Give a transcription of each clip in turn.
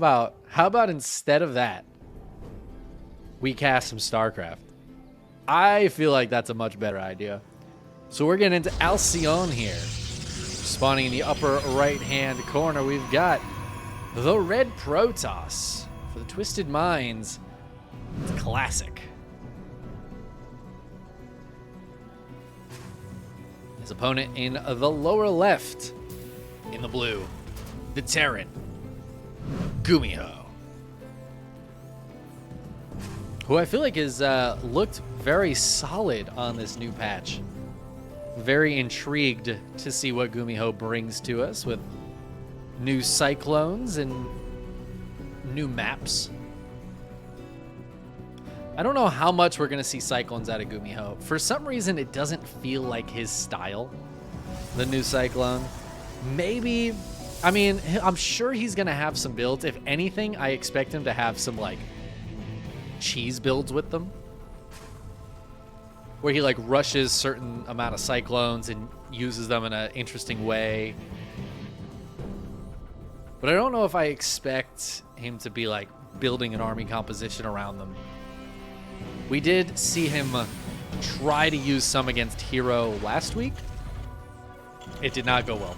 How about instead of that, we cast some StarCraft? I feel like that's a much better idea. So we're getting into Alcyon here. Spawning in the upper right-hand corner, we've got the Red Protoss. For the Twisted Minds, it's classic. His opponent in the lower left, in the blue, the Terran, GuMiho. Who I feel like has looked very solid on this new patch. Very intrigued to see what GuMiho brings to us with new Cyclones and new maps. I don't know how much we're going to see Cyclones out of GuMiho. For some reason, it doesn't feel like his style, the new Cyclone. Maybe, I mean, I'm sure he's going to have some builds. If anything, I expect him to have some, like, cheese builds with them. Where he, like, rushes certain amount of Cyclones and uses them in an interesting way. But I don't know if I expect him to be, like, building an army composition around them. We did see him try to use some against Hero last week. It did not go well.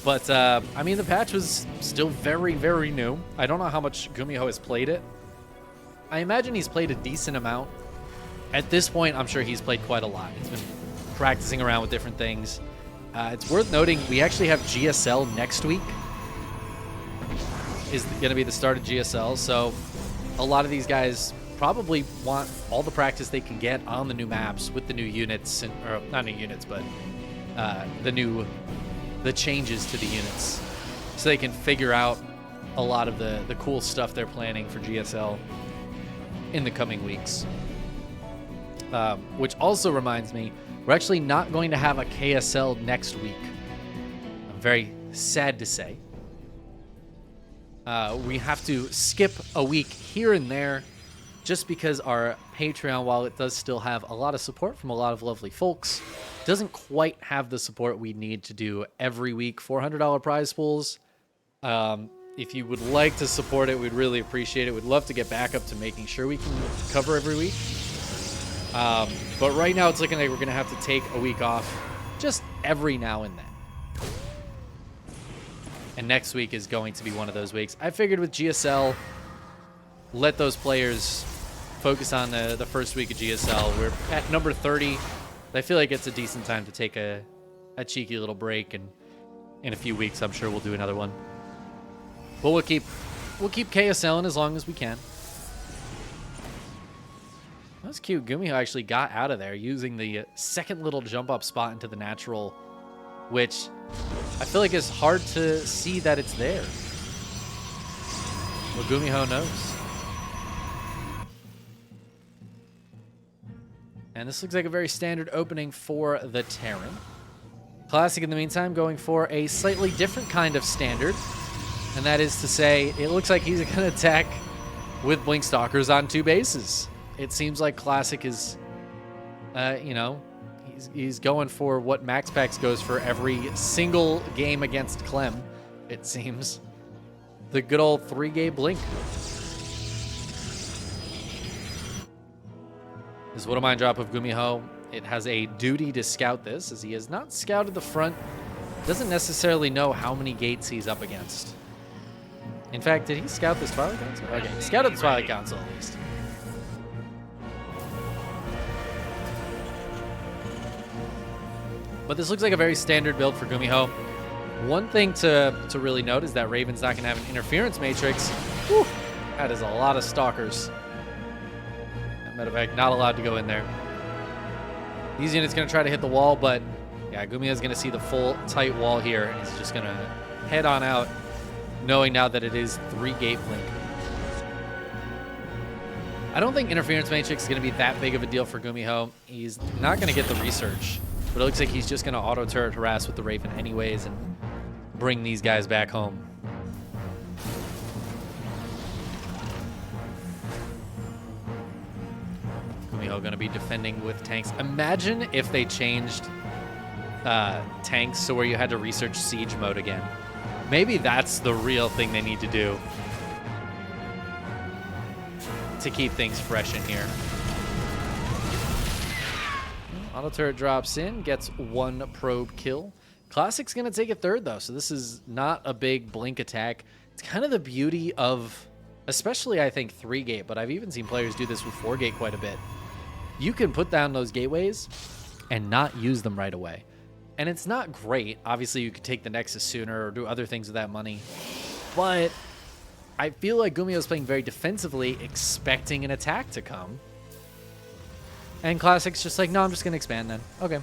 But, I mean, the patch was still very, very new. I don't know how much GuMiho has played it. I imagine he's played a decent amount. At this point, I'm sure he's played quite a lot. He's been practicing around with different things. It's worth noting, we actually have GSL next week. Is going to be the start of GSL, so a lot of these guys probably want all the practice they can get on the new maps with the new units, and, or not new units, but the changes to the units, so they can figure out a lot of the cool stuff they're planning for GSL in the coming weeks. Which also reminds me, we're actually not going to have a KSL next week. I'm very sad to say. We have to skip a week here and there just because our Patreon, while it does still have a lot of support from a lot of lovely folks, doesn't quite have the support we need to do every week $400 prize pools. If you would like to support it, we'd really appreciate it. We'd love to get back up to making sure we can cover every week. But right now it's looking like we're going to have to take a week off just every now and then. And next week is going to be one of those weeks. I figured with GSL, let those players focus on the first week of GSL. We're at number 30. I feel like it's a decent time to take a cheeky little break, and in a few weeks I'm sure we'll do another one. But we'll keep KSLing as long as we can. That was cute. GuMiho actually got out of there using the second little jump up spot into the natural, which I feel like it's hard to see that it's there. Well, GuMiho knows. And this looks like a very standard opening for the Terran. Classic, in the meantime, going for a slightly different kind of standard. And that is to say, it looks like he's going to attack with Blink Stalkers on 2 bases. It seems like Classic is, you know, he's going for what Max Pax goes for every single game against Clem, it seems. The good old 3-gate Blink. This is What a Mind Drop of GuMiho. It has a duty to scout this, as he has not scouted the front. Doesn't necessarily know how many gates he's up against. In fact, did he scout this Twilight Council? Okay, he scouted the Twilight Council at least. But this looks like a very standard build for GuMiho. One thing to really note is that Raven's not going to have an interference matrix. Whew, that is a lot of stalkers. Matter of fact, not allowed to go in there. These units going to try to hit the wall, but yeah, GuMiho's going to see the full tight wall here, and he's just going to head on out, knowing now that it is 3-gate Blink. I don't think interference matrix is going to be that big of a deal for GuMiho. He's not going to get the research, but it looks like he's just going to auto turret harass with the Raven anyways and bring these guys back home. GuMiho going to be defending with tanks. Imagine if they changed tanks so where you had to research siege mode again. Maybe that's the real thing they need to do to keep things fresh in here. Auto turret drops in, gets 1 probe kill. Classic's going to take a third, though, so this is not a big blink attack. It's kind of the beauty of, especially, I think, 3-gate, but I've even seen players do this with 4-gate quite a bit. You can put down those gateways and not use them right away. And it's not great. Obviously, you could take the Nexus sooner or do other things with that money. But I feel like GuMiho's playing very defensively, expecting an attack to come. And Classic's just like, no, I'm just going to expand then. Okay.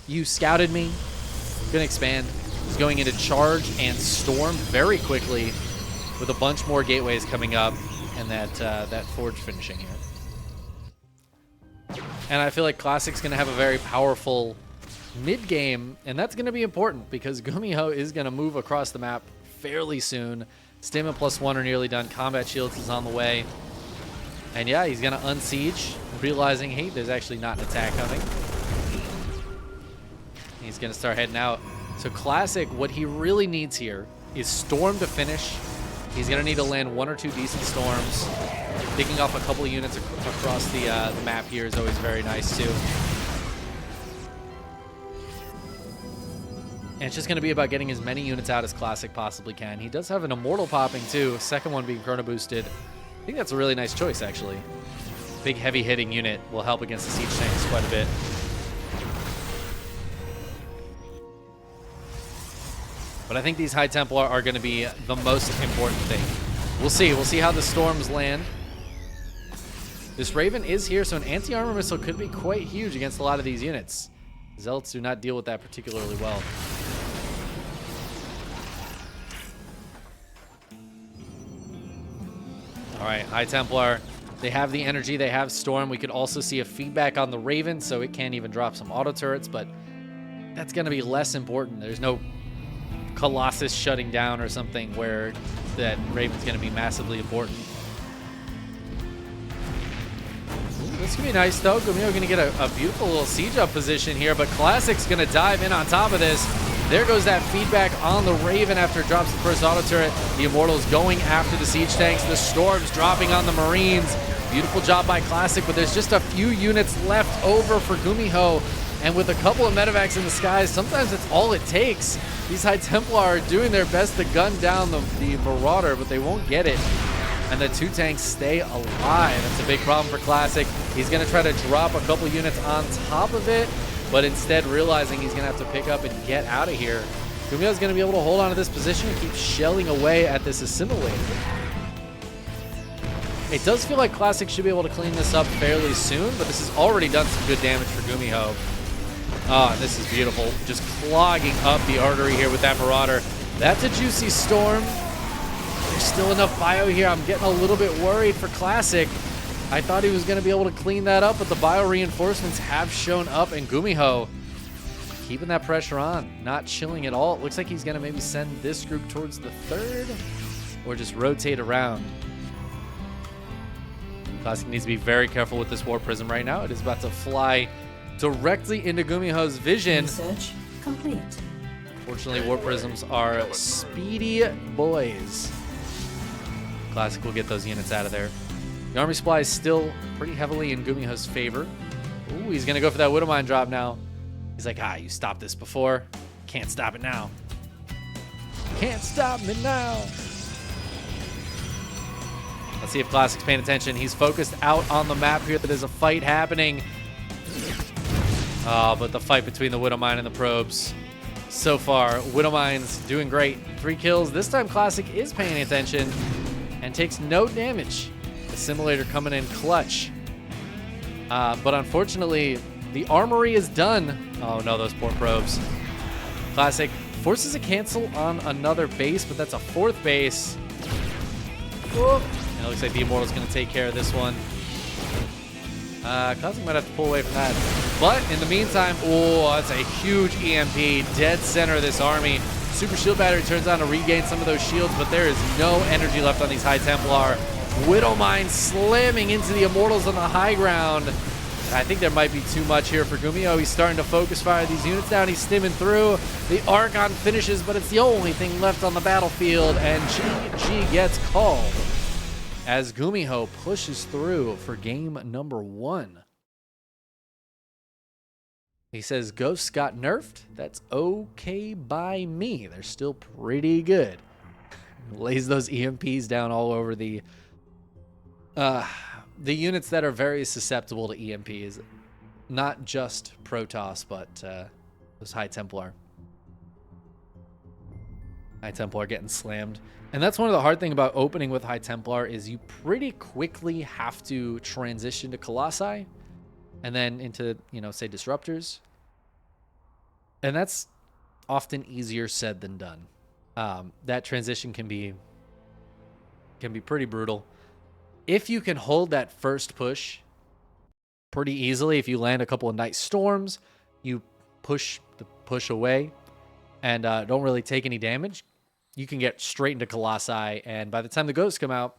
You scouted me. I'm going to expand. He's going into charge and storm very quickly with a bunch more gateways coming up and that forge finishing here. And I feel like Classic's going to have a very powerful mid-game, and that's going to be important because GuMiho is going to move across the map fairly soon. Stamina +1 are nearly done. Combat shields is on the way. And yeah, he's going to unsiege, realizing, hey, there's actually not an attack coming. He's going to start heading out. So Classic, what he really needs here is Storm to finish. He's going to need to land 1 or 2 decent Storms. Picking off a couple of units across the map here is always very nice, too. And it's just going to be about getting as many units out as Classic possibly can. He does have an Immortal popping, too. Second one being Chrono boosted. I think that's a really nice choice, actually. Big, heavy-hitting unit will help against the siege tanks quite a bit. But I think these High Templar are going to be the most important thing. We'll see. We'll see how the storms land. This Raven is here, so an anti-armor missile could be quite huge against a lot of these units. Zealots do not deal with that particularly well. All right, High Templar. They have the energy. They have Storm. We could also see a feedback on the Raven, so it can even drop some auto turrets, but that's going to be less important. There's no Colossus shutting down or something where that Raven's going to be massively important. This could be nice, though. GuMiho going to get a beautiful little siege up position here, but Classic's going to dive in on top of this. There goes that feedback on the Raven after it drops the first auto turret. The Immortals going after the siege tanks. The Storms dropping on the Marines. Beautiful job by Classic, but there's just a few units left over for GuMiho. And with a couple of medevacs in the skies, sometimes that's all it takes. These High Templar are doing their best to gun down the Marauder, but they won't get it. And the 2 tanks stay alive. That's a big problem for Classic. He's going to try to drop a couple units on top of it, but instead realizing he's going to have to pick up and get out of here. GuMiho's going to be able to hold on to this position and keep shelling away at this assimilator. It does feel like Classic should be able to clean this up fairly soon, but this has already done some good damage for GuMiho. Oh, this is beautiful. Just clogging up the artery here with that Marauder. That's a juicy Storm. There's still enough bio here. I'm getting a little bit worried for Classic. I thought he was going to be able to clean that up, but the bio reinforcements have shown up, and GuMiho keeping that pressure on, not chilling at all. It looks like he's going to maybe send this group towards the 3rd or just rotate around. Classic needs to be very careful with this War Prism right now. It is about to fly directly into GuMiho's vision. Research complete. Fortunately, War Prisms are speedy boys. Classic will get those units out of there. The army supply is still pretty heavily in GuMiho's favor. Ooh, he's going to go for that Widowmine drop now. He's like, you stopped this before. Can't stop it now. Can't stop me now. Let's see if Classic's paying attention. He's focused out on the map here. There's a fight happening. But the fight between the Widowmine and the probes. So far, Widowmine's doing great. 3 kills. This time Classic is paying attention and takes no damage. Assimilator coming in clutch. But unfortunately, the armory is done. Oh no, those poor probes. Classic forces a cancel on another base, but that's a 4th base. Whoop. And it looks like the Immortal's going to take care of this one. Classic might have to pull away from that. But in the meantime, that's a huge EMP. Dead center of this army. Super Shield Battery turns on to regain some of those shields, but there is no energy left on these High Templar. Widowmine slamming into the Immortals on the high ground. I think there might be too much here for GuMiho. He's starting to focus fire these units down. He's stimming through. The Archon finishes, but it's the only thing left on the battlefield, and GG gets called as GuMiho pushes through for game number 1. He says, Ghosts got nerfed. That's okay by me. They're still pretty good. Lays those EMPs down all over the units that are very susceptible to EMPs. Not just Protoss, but those High Templar. High Templar getting slammed. And that's one of the hard things about opening with High Templar is you pretty quickly have to transition to Colossi and then into, you know, say Disruptors. And that's often easier said than done. That transition can be pretty brutal. If you can hold that first push pretty easily, if you land a couple of nice storms, you push the push away and don't really take any damage, you can get straight into Colossi, and by the time the ghosts come out,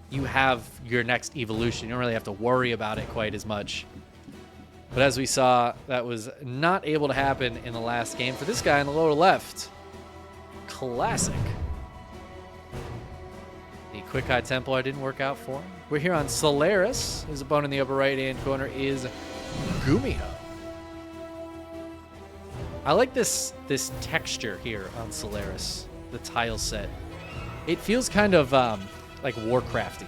you have your next evolution. You don't really have to worry about it quite as much. But as we saw, that was not able to happen in the last game for this guy in the lower left. Classic. The quick High Templar didn't work out for him. We're here on Solaris. His opponent in the upper right-hand corner is GuMiho. I like this texture here on Solaris, the tile set. It feels kind of like Warcrafty.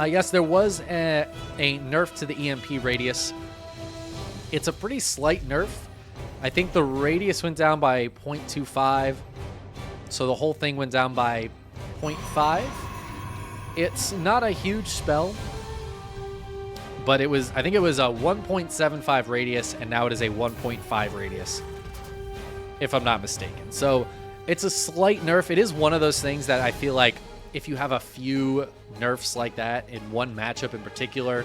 Yes, there was a nerf to the EMP radius. It's a pretty slight nerf. I think the radius went down by 0.25, so the whole thing went down by 0.5. It's not a huge spell, but it was, I think it was a 1.75 radius, and now it is a 1.5 radius, if I'm not mistaken. So it's a slight nerf. It is one of those things that I feel like if you have a few nerfs like that in one matchup in particular,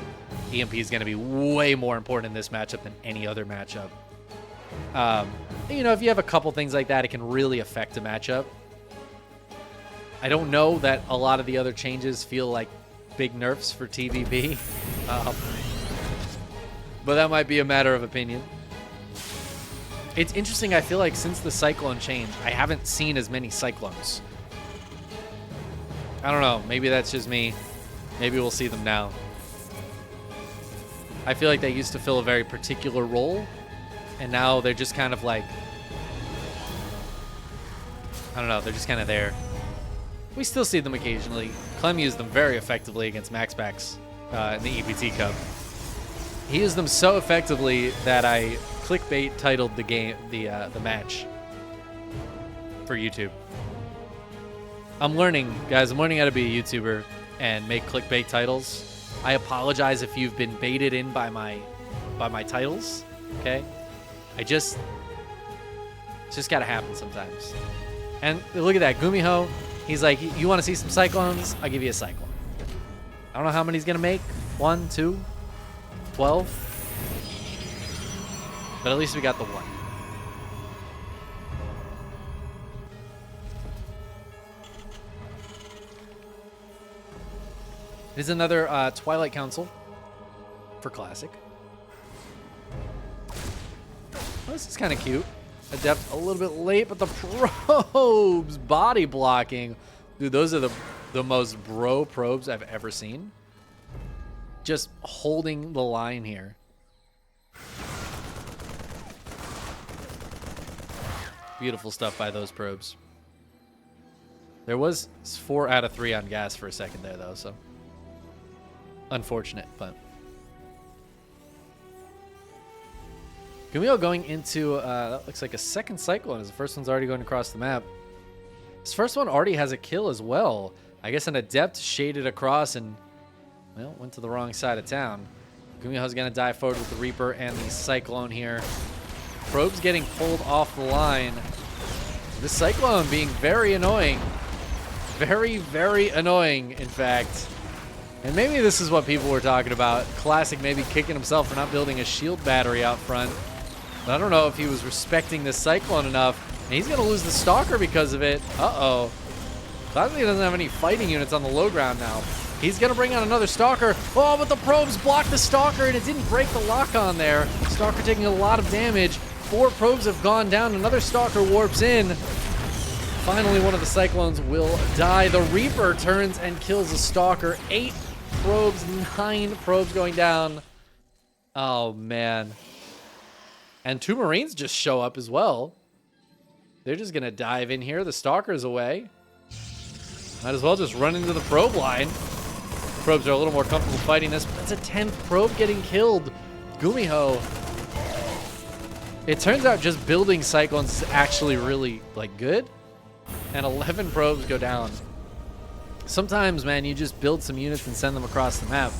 EMP is going to be way more important in this matchup than any other matchup. You know, if you have a couple things like that, it can really affect a matchup. I don't know that a lot of the other changes feel like big nerfs for TVP, but that might be a matter of opinion. It's interesting, I feel like since the Cyclone change, I haven't seen as many Cyclones. I don't know, maybe that's just me. Maybe we'll see them now. I feel like they used to fill a very particular role, and now they're just kind of like, I don't know, they're just kind of there. We still see them occasionally. Clem used them very effectively against MaxPax in the EPT Cup. He used them so effectively that I clickbait titled the game, the match for YouTube. I'm learning, guys. I'm learning how to be a YouTuber and make clickbait titles. I apologize if you've been baited in by my titles. Okay, it's just gotta happen sometimes. And look at that, GuMiho. He's like, you want to see some Cyclones? I'll give you a Cyclone. I don't know how many he's gonna make. 1, 2, 12. But at least we got the one. It is another Twilight Council for Classic. Oh, this is kind of cute. Adept a little bit late, but the probes body blocking. Dude, those are the most bro probes I've ever seen. Just holding the line here. Beautiful stuff by those probes. There was 4 out of 3 on gas for a second there, though, so unfortunate, but GuMiho going into that looks like a second Cyclone, as the first one's already going across the map. This first one already has a kill as well. I guess an Adept shaded across and, well, went to the wrong side of town. GuMiho's gonna dive forward with the Reaper and the Cyclone here. Probes getting pulled off the line. The Cyclone being very annoying. Very, very annoying, in fact. And maybe this is what people were talking about. Classic maybe kicking himself for not building a shield battery out front. But I don't know if he was respecting this Cyclone enough. And he's going to lose the Stalker because of it. Uh-oh. Classic doesn't have any fighting units on the low ground now. He's going to bring out another Stalker. Oh, but the probes blocked the Stalker, and it didn't break the lock on there. Stalker taking a lot of damage. 4 probes have gone down. Another Stalker warps in. Finally, one of the Cyclones will die. The Reaper turns and kills the Stalker. 8 probes, 9 probes going down. Oh, man. And 2 Marines just show up as well. They're just going to dive in here. The Stalker's away. Might as well just run into the probe line. Probes are a little more comfortable fighting this, but it's a 10th probe getting killed. GuMiho. It turns out just building Cyclones is actually really, like, good. And 11 probes go down. Sometimes, man, you just build some units and send them across the map.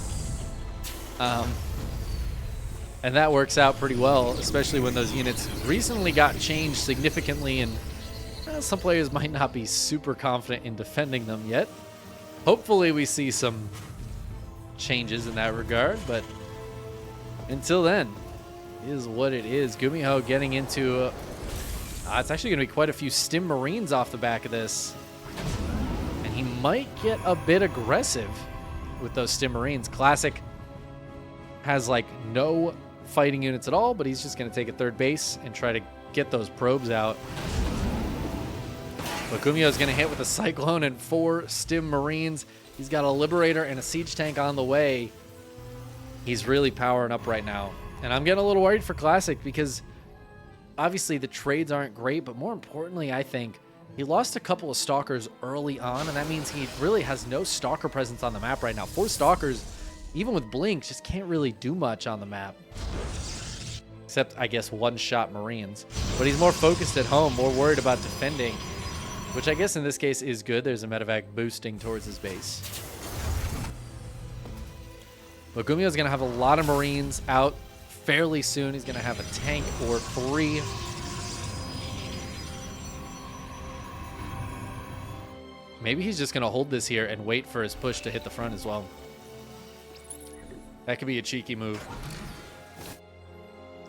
And that works out pretty well, especially when those units recently got changed significantly, and some players might not be super confident in defending them yet. Hopefully we see some changes in that regard, but until then, it is what it is. GuMiho getting into... it's actually going to be quite a few Stim Marines off the back of this. And he might get a bit aggressive with those Stim Marines. Classic has, like, no fighting units at all, but he's just going to take a third base and try to get those probes out. But GuMiho's going to hit with a Cyclone and 4 Stim Marines. He's got a Liberator and a Siege Tank on the way. He's really powering up right now. And I'm getting a little worried for Classic because obviously the trades aren't great, but more importantly, I think he lost a couple of Stalkers early on, and that means he really has no Stalker presence on the map right now. 4 Stalkers, even with Blink, just can't really do much on the map. Except, I guess, one-shot Marines. But he's more focused at home, more worried about defending, which I guess in this case is good. There's a medevac boosting towards his base. But GuMiho's going to have a lot of Marines out fairly soon. He's going to have a tank or 3. Maybe he's just going to hold this here and wait for his push to hit the front as well. That could be a cheeky move.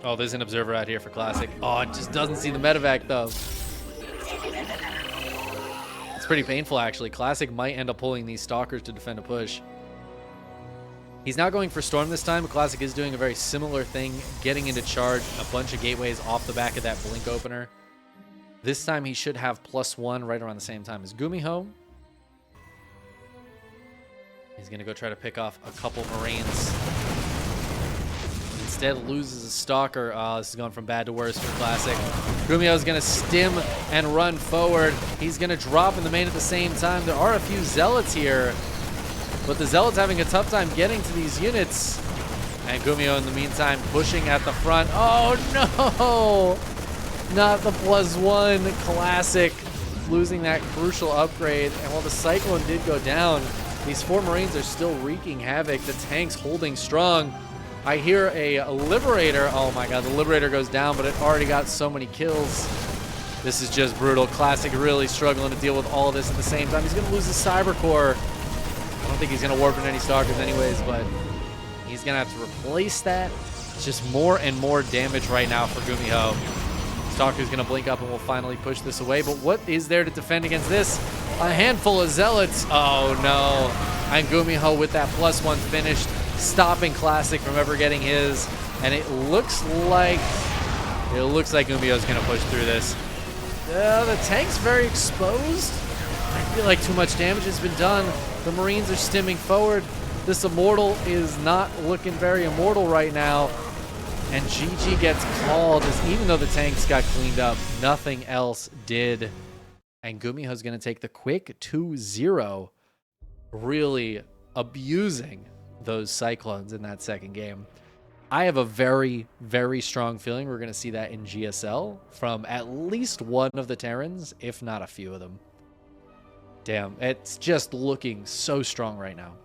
Oh, there's an observer out here for Classic. Oh, it just doesn't see the medevac, though. It's pretty painful, actually. Classic might end up pulling these Stalkers to defend a push. He's not going for Storm this time. Classic is doing a very similar thing, getting into charge a bunch of gateways off the back of that Blink opener. This time he should have +1 right around the same time as GuMiho. He's going to go try to pick off a couple Marines. Instead loses a Stalker. Oh, this is going from bad to worse for Classic. GuMiho's going to stim and run forward. He's going to drop in the main at the same time. There are a few Zealots here, but the Zealots having a tough time getting to these units. And GuMiho in the meantime pushing at the front. Oh no! Not the +1. Classic losing that crucial upgrade. And while the Cyclone did go down, these 4 Marines are still wreaking havoc. The tank's holding strong. I hear a Liberator. Oh my god, the Liberator goes down, but it already got so many kills. This is just brutal. Classic really struggling to deal with all of this at the same time. He's going to lose his Cyber Core. I don't think he's going to warp in any Stalkers anyways, but he's going to have to replace that. It's just more and more damage right now for GuMiho. Stalker's going to blink up and we'll finally push this away. But what is there to defend against this? A handful of Zealots. Oh no. And GuMiho with that +1 finished, stopping Classic from ever getting his. And it looks like GuMiho's going to push through this. The tank's very exposed. I feel like too much damage has been done. The Marines are stimming forward. This Immortal is not looking very immortal right now. And GG gets called, as even though the tanks got cleaned up, nothing else did. And GuMiho's going to take the quick 2-0, really abusing those Cyclones in that second game. I have a very, very strong feeling we're going to see that in GSL from at least one of the Terrans, if not a few of them. Damn, it's just looking so strong right now.